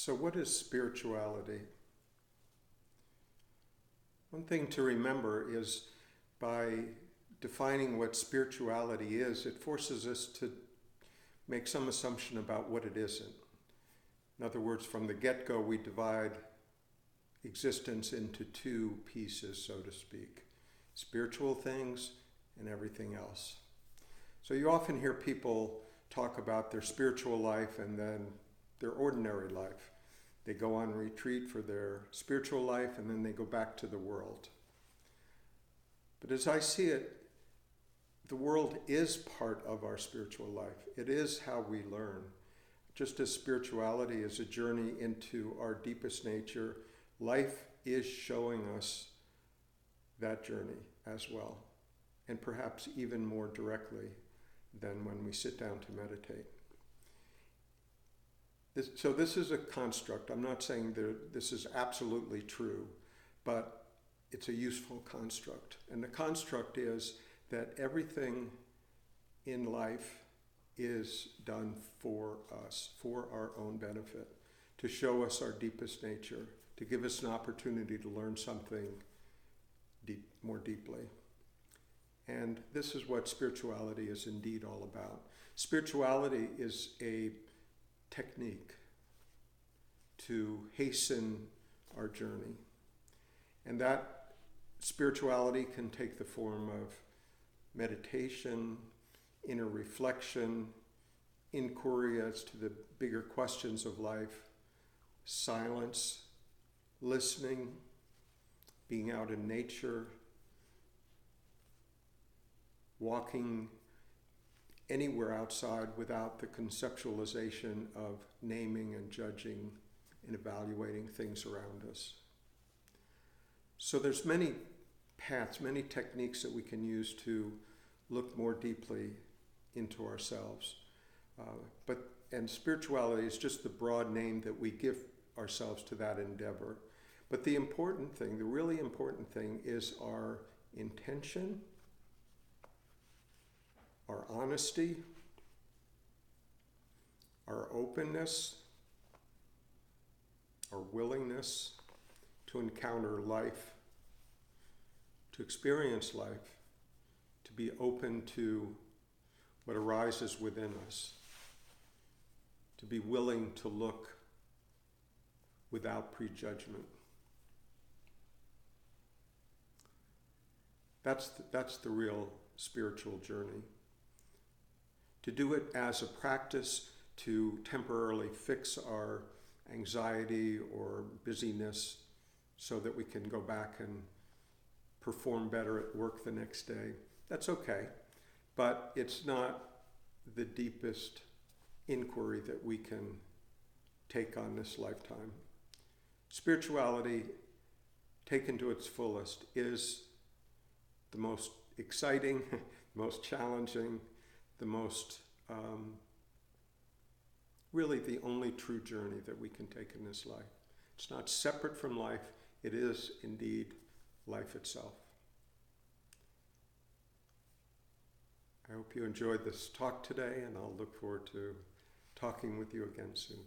So what is spirituality? One thing to remember is by defining what spirituality is, it forces us to make some assumption about what it isn't. In other words, from the get-go, we divide existence into two pieces, so to speak. Spiritual things and everything else. So you often hear people talk about their spiritual life and then their ordinary life. They go on retreat for their spiritual life and then they go back to the world. But as I see it, the world is part of our spiritual life. It is how we learn. Just as spirituality is a journey into our deepest nature, life is showing us that journey as well, and perhaps even more directly than when we sit down to meditate. So this is a construct. I'm not saying that this is absolutely true, but it's a useful construct. And the construct is that everything in life is done for us, for our own benefit, to show us our deepest nature, to give us an opportunity to learn something more deeply. And this is what spirituality is indeed all about. Spirituality is a technique to hasten our journey. And that spirituality can take the form of meditation, inner reflection, inquiry as to the bigger questions of life, silence, listening, being out in nature, walking anywhere outside without the conceptualization of naming and judging and evaluating things around us. So there's many paths, many techniques that we can use to look more deeply into ourselves. And spirituality is just the broad name that we give ourselves to that endeavor. But the important thing, the really important thing, is our intention, our honesty, our openness, our willingness to encounter life, to experience life, to be open to what arises within us, to be willing to look without prejudgment. That's the real spiritual journey. To do it as a practice to temporarily fix our anxiety or busyness so that we can go back and perform better at work the next day, that's okay. But it's not the deepest inquiry that we can take on this lifetime. Spirituality, taken to its fullest, is the most exciting, most challenging, the most, really the only true journey that we can take in this life. It's not separate from life, it is indeed life itself. I hope you enjoyed this talk today, and I'll look forward to talking with you again soon.